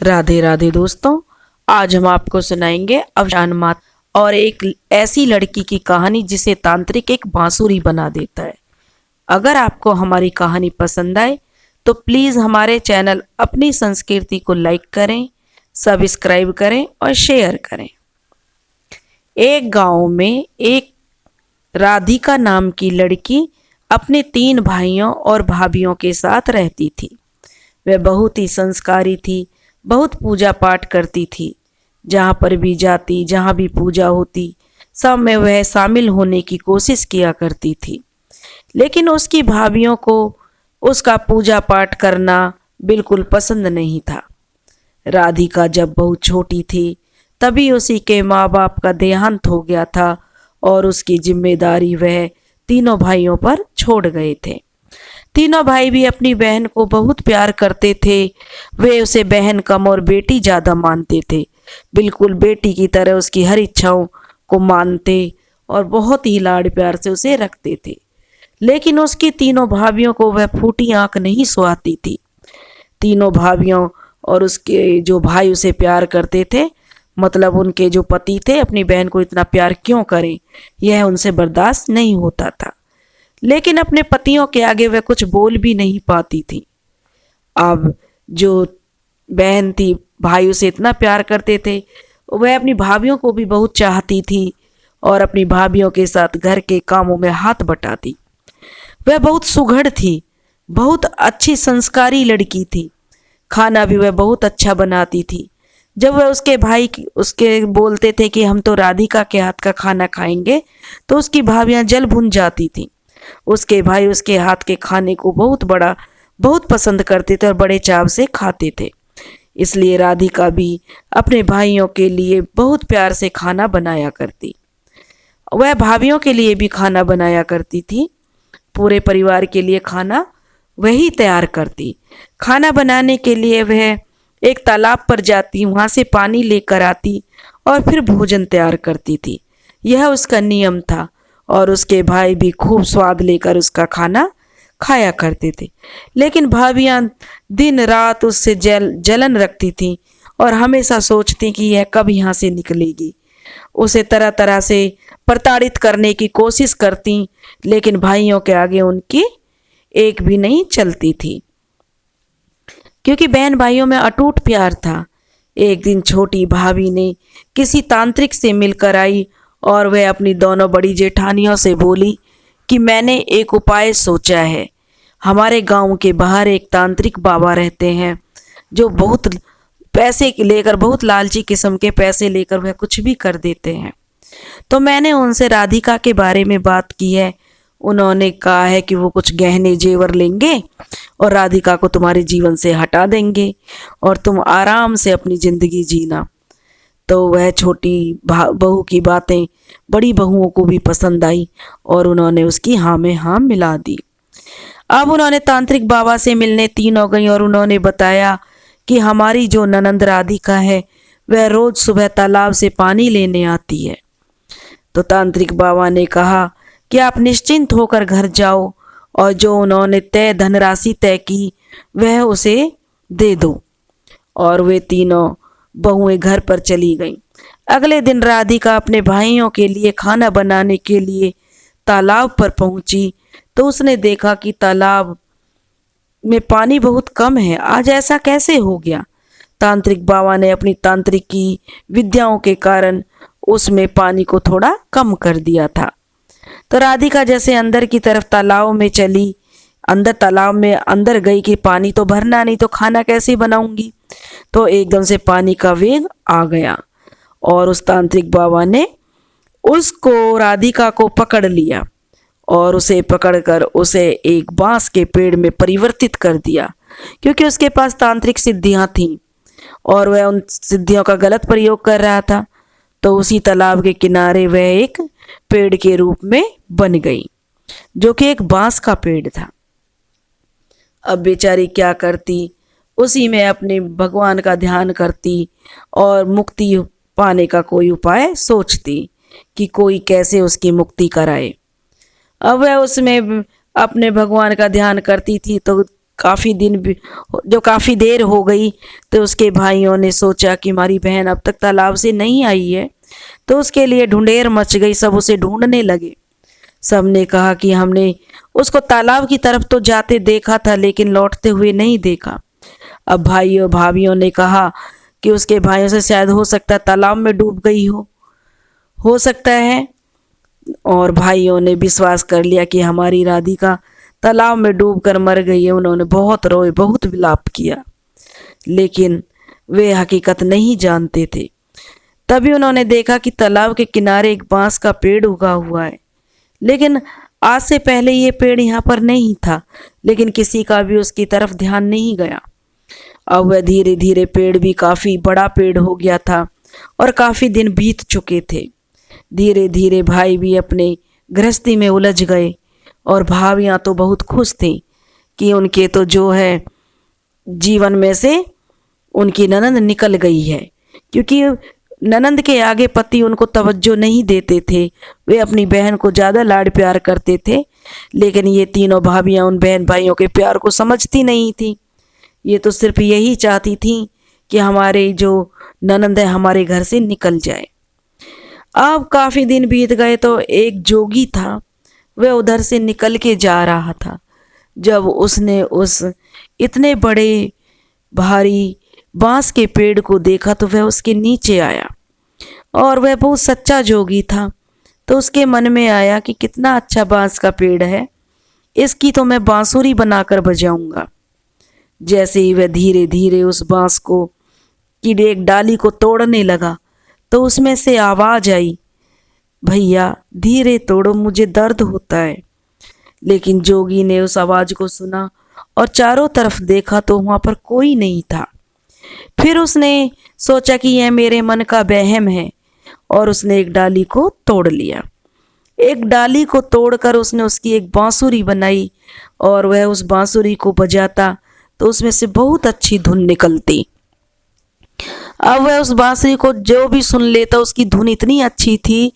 राधे राधे दोस्तों, आज हम आपको सुनाएंगे अवसान मात और एक ऐसी लड़की की कहानी जिसे तांत्रिक एक बांसुरी बना देता है। अगर आपको हमारी कहानी पसंद आए तो प्लीज़ हमारे चैनल अपनी संस्कृति को लाइक करें, सब्सक्राइब करें और शेयर करें। एक गांव में एक राधिका नाम की लड़की अपने 3 भाइयों और भाभियों के साथ रहती थी। वह बहुत ही संस्कारी थी, बहुत पूजा पाठ करती थी। जहाँ पर भी जाती, जहाँ भी पूजा होती, सब में वह शामिल होने की कोशिश किया करती थी। लेकिन उसकी भाभियों को उसका पूजा पाठ करना बिल्कुल पसंद नहीं था। राधिका जब बहुत छोटी थी तभी उसी के माँ बाप का देहांत हो गया था और उसकी जिम्मेदारी वह तीनों भाइयों पर छोड़ गए थे। तीनों भाई भी अपनी बहन को बहुत प्यार करते थे। वे उसे बहन कम और बेटी ज़्यादा मानते थे। बिल्कुल बेटी की तरह उसकी हर इच्छाओं को मानते और बहुत ही लाड़ प्यार से उसे रखते थे। लेकिन उसकी तीनों भाभियों को वह फूटी आंख नहीं सुहाती थी। तीनों भाभियों और उसके जो भाई उसे प्यार करते थे, मतलब उनके जो पति थे, अपनी बहन को इतना प्यार क्यों करें, यह उनसे बर्दाश्त नहीं होता था। लेकिन अपने पतियों के आगे वह कुछ बोल भी नहीं पाती थी। अब जो बहन थी, भाई उसे इतना प्यार करते थे, वह अपनी भाभियों को भी बहुत चाहती थी और अपनी भाभियों के साथ घर के कामों में हाथ बटाती। वह बहुत सुघड़ थी, बहुत अच्छी संस्कारी लड़की थी। खाना भी वह बहुत अच्छा बनाती थी। जब वह उसके भाई उसके बोलते थे कि हम तो राधिका के हाथ का खाना खाएंगे, तो उसकी भाभियां जल भुन जाती थीं। उसके भाई उसके हाथ के खाने को बहुत पसंद करते थे और बड़े चाव से खाते थे। इसलिए राधिका भी अपने भाइयों के लिए बहुत प्यार से खाना बनाया करती। वह भाभियों के लिए भी खाना बनाया करती थी। पूरे परिवार के लिए खाना वही तैयार करती। खाना बनाने के लिए वह एक तालाब पर जाती, वहाँ से पानी लेकर आती और फिर भोजन तैयार करती थी। यह उसका नियम था और उसके भाई भी खूब स्वाद लेकर उसका खाना खाया करते थे। लेकिन भाभियां दिन रात उससे जलन रखती थीं और हमेशा सोचती कि यह कब यहाँ से निकलेगी। उसे तरह तरह से प्रताड़ित करने की कोशिश करती, लेकिन भाइयों के आगे उनकी एक भी नहीं चलती थी, क्योंकि बहन भाइयों में अटूट प्यार था। एक दिन छोटी भाभी ने किसी तांत्रिक से मिलकर आई और वह अपनी दोनों बड़ी जेठानियों से बोली कि मैंने एक उपाय सोचा है। हमारे गांव के बाहर एक तांत्रिक बाबा रहते हैं जो बहुत पैसे लेकर, बहुत लालची किस्म के पैसे लेकर वह कुछ भी कर देते हैं। तो मैंने उनसे राधिका के बारे में बात की है। उन्होंने कहा है कि वो कुछ गहने जेवर लेंगे और राधिका को तुम्हारे जीवन से हटा देंगे और तुम आराम से अपनी ज़िंदगी जीना। तो वह छोटी बहू की बातें बड़ी बहुओं को भी पसंद आई और उन्होंने उसकी हाँ में हाँ मिला दी। अब उन्होंने तांत्रिक बाबा से मिलने तीनों गई और उन्होंने बताया कि हमारी जो ननंद राधिका है वह रोज सुबह तालाब से पानी लेने आती है। तो तांत्रिक बाबा ने कहा कि आप निश्चिंत होकर घर जाओ और जो उन्होंने धनराशि तय की वह उसे दे दो। और वे तीनों बहुएं घर पर चली गईं। अगले दिन राधिका अपने भाइयों के लिए खाना बनाने के लिए तालाब पर पहुंची तो उसने देखा कि तालाब में पानी बहुत कम है। आज ऐसा कैसे हो गया? तांत्रिक बाबा ने अपनी तांत्रिकी विद्याओं के कारण उसमें पानी को थोड़ा कम कर दिया था। तो राधिका जैसे अंदर की तरफ तालाब में चली, तालाब में अंदर गई कि पानी तो भरना नहीं, तो खाना कैसे बनाऊंगी। तो एकदम से पानी का वेग आ गया और उस तांत्रिक बाबा ने उसको, राधिका को पकड़ लिया और उसे पकड़कर उसे एक बांस के पेड़ में परिवर्तित कर दिया, क्योंकि उसके पास तांत्रिक सिद्धियां थीं और वह उन सिद्धियों का गलत प्रयोग कर रहा था। तो उसी तालाब के किनारे वह एक पेड़ के रूप में बन गई, जो कि एक बांस का पेड़ था। अब बेचारी क्या करती, उसी में अपने भगवान का ध्यान करती और मुक्ति पाने का कोई उपाय सोचती कि कोई कैसे उसकी मुक्ति कराए। अब वह उसमें अपने भगवान का ध्यान करती थी तो काफ़ी देर हो गई तो उसके भाइयों ने सोचा कि हमारी बहन अब तक तालाब से नहीं आई है, तो उसके लिए ढूंढेर मच गई। सब उसे ढूंढने लगे। सब ने कहा कि हमने उसको तालाब की तरफ तो जाते देखा था, लेकिन लौटते हुए नहीं देखा। अब भाइयों भाभियों ने कहा कि उसके भाइयों से शायद हो सकता है तालाब में डूब गई हो सकता है। और भाइयों ने विश्वास कर लिया कि हमारी राधिका तालाब में डूबकर मर गई है। उन्होंने बहुत रोए, बहुत विलाप किया, लेकिन वे हकीकत नहीं जानते थे। तभी उन्होंने देखा कि तालाब के किनारे एक बांस का पेड़ उगा हुआ है, लेकिन आज से पहले ये पेड़ यहाँ पर नहीं था, लेकिन किसी का भी उसकी तरफ ध्यान नहीं गया। अब वह धीरे धीरे पेड़ भी काफ़ी बड़ा पेड़ हो गया था और काफ़ी दिन बीत चुके थे। धीरे धीरे भाई भी अपने गृहस्थी में उलझ गए और भाभियाँ तो बहुत खुश थीं कि उनके तो जो है जीवन में से उनकी ननंद निकल गई है, क्योंकि ननंद के आगे पति उनको तवज्जो नहीं देते थे। वे अपनी बहन को ज़्यादा लाड प्यार करते थे, लेकिन ये तीनों भाभियाँ उन बहन भाइयों के प्यार को समझती नहीं थी। ये तो सिर्फ यही चाहती थी कि हमारे जो ननंद है हमारे घर से निकल जाए। अब काफ़ी दिन बीत गए तो एक जोगी था, वह उधर से निकल के जा रहा था। जब उसने उस इतने बड़े भारी बांस के पेड़ को देखा तो वह उसके नीचे आया, और वह बहुत सच्चा जोगी था। तो उसके मन में आया कि कितना अच्छा बांस का पेड़ है, इसकी तो मैं बांसुरी बनाकर बजाऊंगा। जैसे ही वह धीरे धीरे उस बांस को की एक डाली को तोड़ने लगा तो उसमें से आवाज़ आई, भैया धीरे तोड़ो, मुझे दर्द होता है। लेकिन जोगी ने उस आवाज़ को सुना और चारों तरफ देखा तो वहाँ पर कोई नहीं था। फिर उसने सोचा कि यह मेरे मन का वहम है, और उसने एक डाली को तोड़ लिया। एक डाली को तोड़कर उसने उसकी एक बांसुरी बनाई, और वह उस बांसुरी को बजाता तो उसमें से बहुत अच्छी धुन निकलती। अब वह उस बांसुरी को जो भी सुन लेता उसकी धुन इतनी अच्छी थी,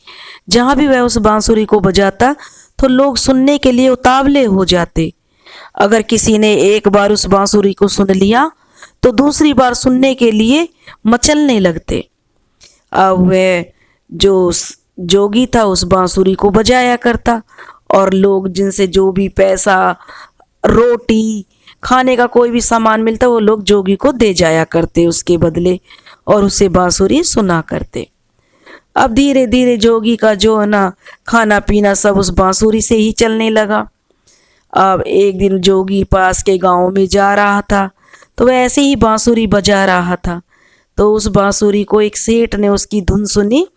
जहाँ भी वह उस बांसुरी को बजाता तो लोग सुनने के लिए उतावले हो जाते। अगर किसी ने एक बार उस बांसुरी को सुन लिया तो दूसरी बार सुनने के लिए मचलने लगते। अब वह जो जोगी था उस बांसुरी को बजाया करता, और लोग जिनसे जो भी पैसा, रोटी, खाने का कोई भी सामान मिलता वो लोग जोगी को दे जाया करते उसके बदले, और उसे बांसुरी सुना करते। अब धीरे धीरे जोगी का जो है ना खाना पीना सब उस बांसुरी से ही चलने लगा। अब एक दिन जोगी पास के गांव में जा रहा था, तो वह ऐसे ही बांसुरी बजा रहा था। तो उस बांसुरी को एक सेठ ने उसकी धुन सुनी,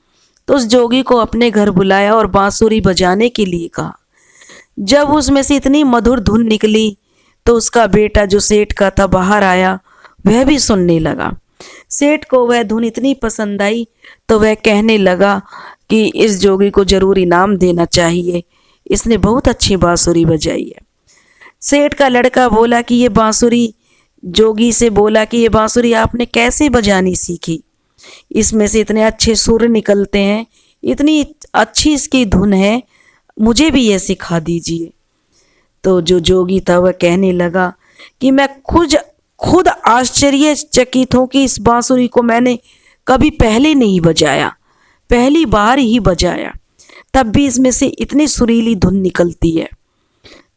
तो उस जोगी को अपने घर बुलाया और बांसुरी बजाने के लिए कहा। जब उसमें से इतनी मधुर धुन निकली तो उसका बेटा जो सेठ का था बाहर आया, वह भी सुनने लगा। सेठ को वह धुन इतनी पसंद आई तो वह कहने लगा कि इस जोगी को जरूर इनाम देना चाहिए, इसने बहुत अच्छी बांसुरी बजाई है। सेठ का लड़का बोला कि ये बांसुरी, जोगी से बोला कि ये बांसुरी आपने कैसे बजानी सीखी, इसमें से इतने अच्छे सुर निकलते हैं, इतनी अच्छी इसकी धुन है, मुझे भी ये सिखा दीजिए। तो जो जोगी था वह कहने लगा कि मैं खुद आश्चर्यचकित हूँ कि इस बांसुरी को मैंने कभी पहले नहीं बजाया, पहली बार ही बजाया, तब भी इसमें से इतनी सुरीली धुन निकलती है।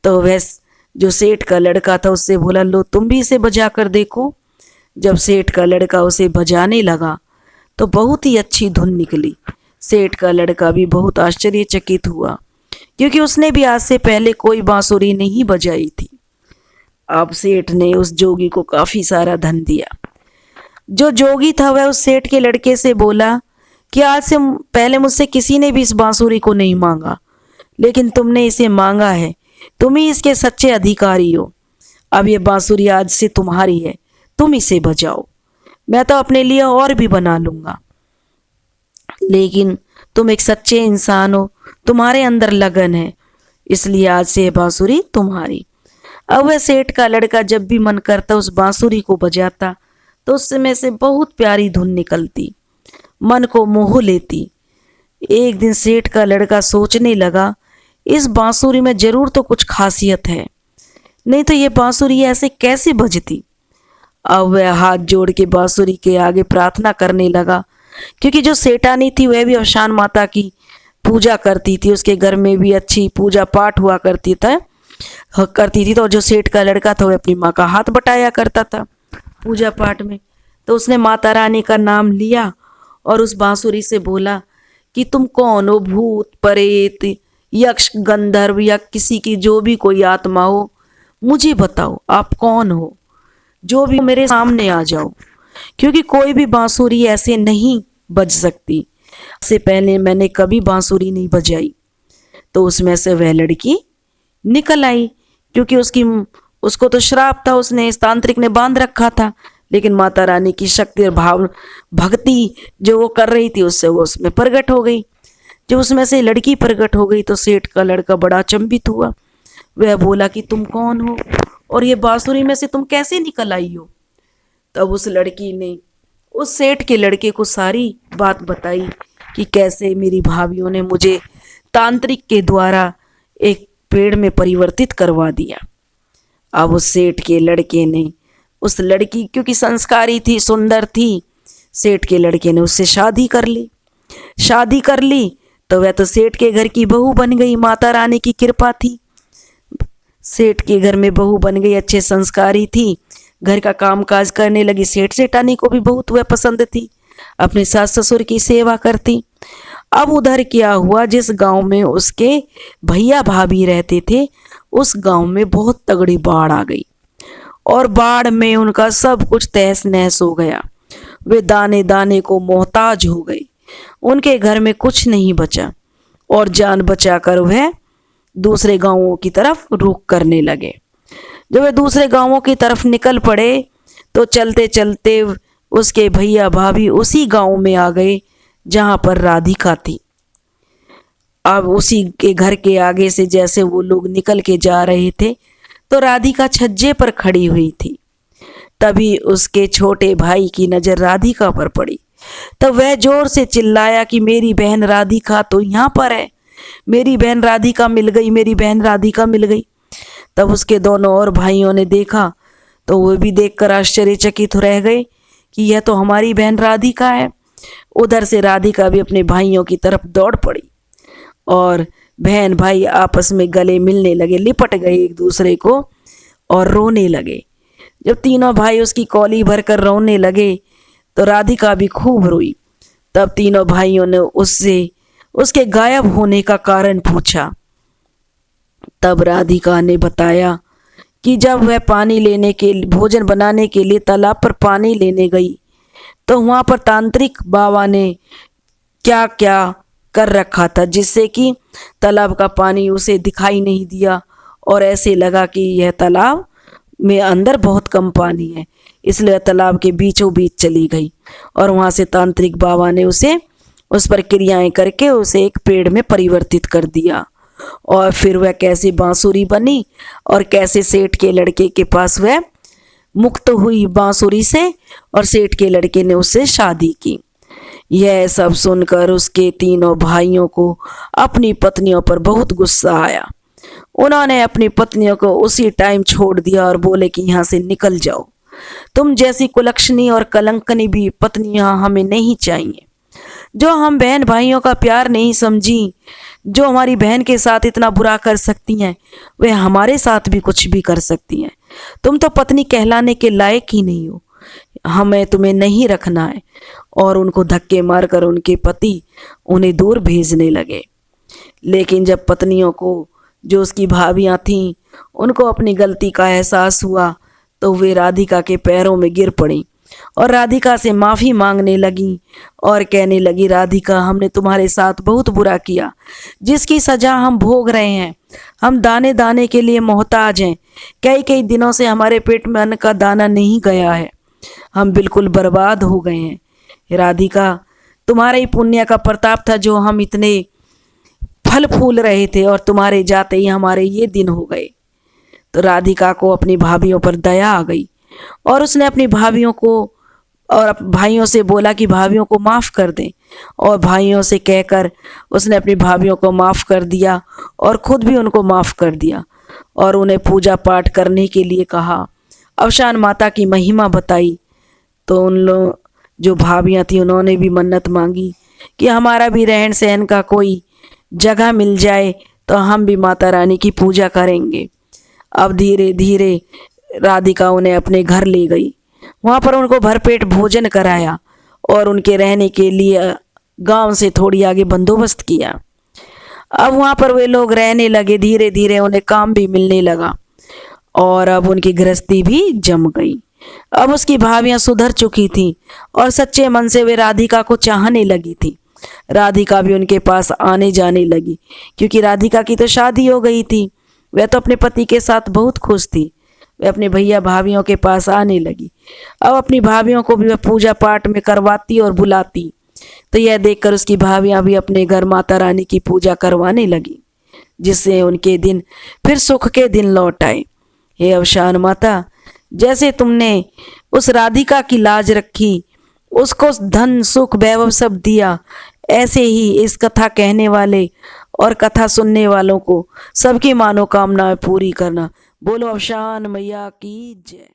तो वह जो सेठ का लड़का था उससे बोला, लो तुम भी इसे बजा कर देखो। जब सेठ का लड़का उसे बजाने लगा तो बहुत ही अच्छी धुन निकली। सेठ का लड़का भी बहुत आश्चर्यचकित हुआ, क्योंकि उसने भी आज से पहले कोई बांसुरी नहीं बजाई थी। अब सेठ ने उस जोगी को काफ़ी सारा धन दिया। जो जोगी था वह उस सेठ के लड़के से बोला कि आज से पहले मुझसे किसी ने भी इस बांसुरी को नहीं मांगा, लेकिन तुमने इसे मांगा है, तुम ही इसके सच्चे अधिकारी हो। अब ये बांसुरी आज से तुम्हारी है, तुम इसे बजाओ, मैं तो अपने लिए और भी बना लूँगा, लेकिन तुम एक सच्चे इंसान हो, तुम्हारे अंदर लगन है, इसलिए आज से ये बांसुरी तुम्हारी। अब वह सेठ का लड़का जब भी मन करता उस बांसुरी को बजाता तो उसमें से बहुत प्यारी धुन निकलती, मन को मोह लेती। एक दिन सेठ का लड़का सोचने लगा, इस बांसुरी में जरूर तो कुछ खासियत है, नहीं तो ये बांसुरी ऐसे कैसे बजती। अब वह हाथ जोड़ के बांसुरी के आगे प्रार्थना करने लगा, क्योंकि जो सेठानी थी वह भी अवसान माता की पूजा करती थी, उसके घर में भी अच्छी पूजा पाठ हुआ करती थी। तो जो सेठ का लड़का था वह अपनी माँ का हाथ बटाया करता था पूजा पाठ में। तो उसने माता रानी का नाम लिया और उस बांसुरी से बोला कि तुम कौन हो, भूत प्रेत यक्ष गंधर्व या किसी की जो भी कोई आत्मा हो, मुझे बताओ आप कौन हो, जो भी मेरे सामने आ जाओ, क्योंकि कोई भी बांसुरी ऐसे नहीं बज सकती। इससे पहले मैंने कभी बांसुरी नहीं बजाई। तो उसमें से वह लड़की निकल आई, क्योंकि उसको तो श्राप था, उसने इस तांत्रिक ने बांध रखा था। लेकिन माता रानी की शक्ति और भाव भक्ति जो वो कर रही थी उससे वो उसमें प्रकट हो गई। जब उसमें से लड़की प्रकट हो गई तो सेठ का लड़का बड़ा अचंभित हुआ। वह बोला कि तुम कौन हो और ये बांसुरी में से तुम कैसे निकल आई हो। तब उस लड़की ने उस सेठ के लड़के को सारी बात बताई कि कैसे मेरी भाभीियों ने मुझे तांत्रिक के द्वारा एक पेड़ में परिवर्तित करवा दिया। अब उस सेठ के लड़के ने उस लड़की, क्योंकि संस्कारी थी, सुंदर थी, सेठ के लड़के ने उससे शादी कर ली। शादी कर ली तो वह तो सेठ के घर की बहू बन गई। माता रानी की कृपा थी, सेठ के घर में बहू बन गई, अच्छे संस्कारी थी, घर का काम काज करने लगी। सेठ सेठानी को भी बहुत वह पसंद थी, अपने सास ससुर की सेवा करती। अब उधर क्या हुआ, जिस गांव में उसके भैया भाभी रहते थे उस गांव में बहुत तगड़ी बाढ़ आ गई और बाढ़ में उनका सब कुछ तहस नहस हो गया। वे दाने दाने को मोहताज हो गए, उनके घर में कुछ नहीं बचा और जान बचाकर वह दूसरे गांवों की तरफ रुख करने लगे। जब वे दूसरे गांवों की तरफ निकल पड़े तो चलते चलते उसके भैया भाभी उसी गांव में आ गए जहां पर राधिका थी। अब उसी के घर के आगे से जैसे वो लोग निकल के जा रहे थे तो राधिका छज्जे पर खड़ी हुई थी। तभी उसके छोटे भाई की नजर राधिका पर पड़ी। तब वह जोर से चिल्लाया कि मेरी बहन राधिका तो यहाँ पर है, मेरी बहन राधिका मिल गई, मेरी बहन राधिका मिल गई। तब उसके दोनों और भाइयों ने देखा तो वो भी देखकर आश्चर्यचकित रह गए कि यह तो हमारी बहन राधिका है। उधर से राधिका भी अपने भाइयों की तरफ दौड़ पड़ी और बहन भाई आपस में गले मिलने लगे, लिपट गए एक दूसरे को और रोने लगे। जब तीनों भाई उसकी कौली भरकर रोने लगे तो राधिका भी खूब रोई। तब तीनों भाइयों ने उससे उसके गायब होने का कारण पूछा। तब राधिका ने बताया कि जब वह पानी लेने के भोजन बनाने के लिए तालाब पर पानी लेने गई तो वहां पर तांत्रिक बाबा ने क्या क्या कर रखा था, जिससे कि तालाब का पानी उसे दिखाई नहीं दिया और ऐसे लगा कि यह तालाब में अंदर बहुत कम पानी है, इसलिए तालाब के बीचों बीच चली गई और वहां से तांत्रिक बाबा ने उसे उस पर क्रियाएं करके उसे एक पेड़ में परिवर्तित कर दिया। और फिर वह कैसे बांसुरी बनी और कैसे सेठ के लड़के के पास वह मुक्त हुई बांसुरी से और सेठ के लड़के ने उससे शादी की। यह सब सुनकर उसके तीनों भाइयों को अपनी पत्नियों पर बहुत गुस्सा आया। उन्होंने अपनी पत्नियों को उसी टाइम छोड़ दिया और बोले कि यहाँ से निकल जाओ, तुम जैसी कुलक्षणी और कलंकनी भी पत्नियां हमें नहीं चाहिए। जो हम बहन भाइयों का प्यार नहीं समझी, जो हमारी बहन के साथ इतना बुरा कर सकती हैं, वे हमारे साथ भी कुछ भी कर सकती हैं। तुम तो पत्नी कहलाने के लायक ही नहीं हो, हमें तुम्हें नहीं रखना है। और उनको धक्के मारकर उनके पति उन्हें दूर भेजने लगे। लेकिन जब पत्नियों को, जो उसकी भाभियां थीं, उनको अपनी गलती का एहसास हुआ तो वे राधिका के पैरों में गिर पड़ी और राधिका से माफ़ी मांगने लगी और कहने लगी, राधिका हमने तुम्हारे साथ बहुत बुरा किया, जिसकी सज़ा हम भोग रहे हैं। हम दाने दाने के लिए मोहताज हैं, कई कई दिनों से हमारे पेट में अन्न का दाना नहीं गया है, हम बिल्कुल बर्बाद हो गए हैं। राधिका तुम्हारे ही पुण्य का प्रताप था जो हम इतने फल फूल रहे थे और तुम्हारे जाते ही हमारे ये दिन हो गए। तो राधिका को अपनी भाभियों पर दया आ गई और उसने अपनी भाभियों को और भाइयों से बोला कि भाभियों को माफ़ कर दें, और भाइयों से कहकर उसने अपनी भाभियों को माफ़ कर दिया और खुद भी उनको माफ़ कर दिया। और उन्हें पूजा पाठ करने के लिए कहा। अवशान माता की महिमा बताई तो उन लोग जो भाभियाँ थी उन्होंने भी मन्नत मांगी कि हमारा भी रहन सहन का कोई जगह मिल जाए तो हम भी माता रानी की पूजा करेंगे। अब धीरे धीरे राधिका उन्हें अपने घर ले गई। वहाँ पर उनको भरपेट भोजन कराया और उनके रहने के लिए गांव से थोड़ी आगे बंदोबस्त किया। अब वहाँ पर वे लोग रहने लगे। धीरे धीरे उन्हें काम भी मिलने लगा और अब उनकी गृहस्थी भी जम गई। अब उसकी भाभियां सुधर चुकी थी और सच्चे मन से वे राधिका को चाहने लगी थी। राधिका भी उनके पास आने जाने लगी क्योंकि राधिका की तो शादी हो गई थी। वह तो अपने पति के साथ बहुत खुश थी। वह अपने भैया भाभियों के पास आने लगी। अब अपनी भाभियों को भी वह पूजा पाठ में करवाती और बुलाती। तो यह देखकर उसकी भाभियां भी अपने घर माता रानी की पूजा करवाने लगी, जिससे उनके दिन फिर सुख के दिन लौट आए। हे अवशान माता, जैसे तुमने उस राधिका की लाज रखी, उसको धन सुख वैभव सब दिया, ऐसे ही इस कथा कहने वाले और कथा सुनने वालों को सबकी मनोकामनाएं पूरी करना। बोलो अवशान मैया की जय।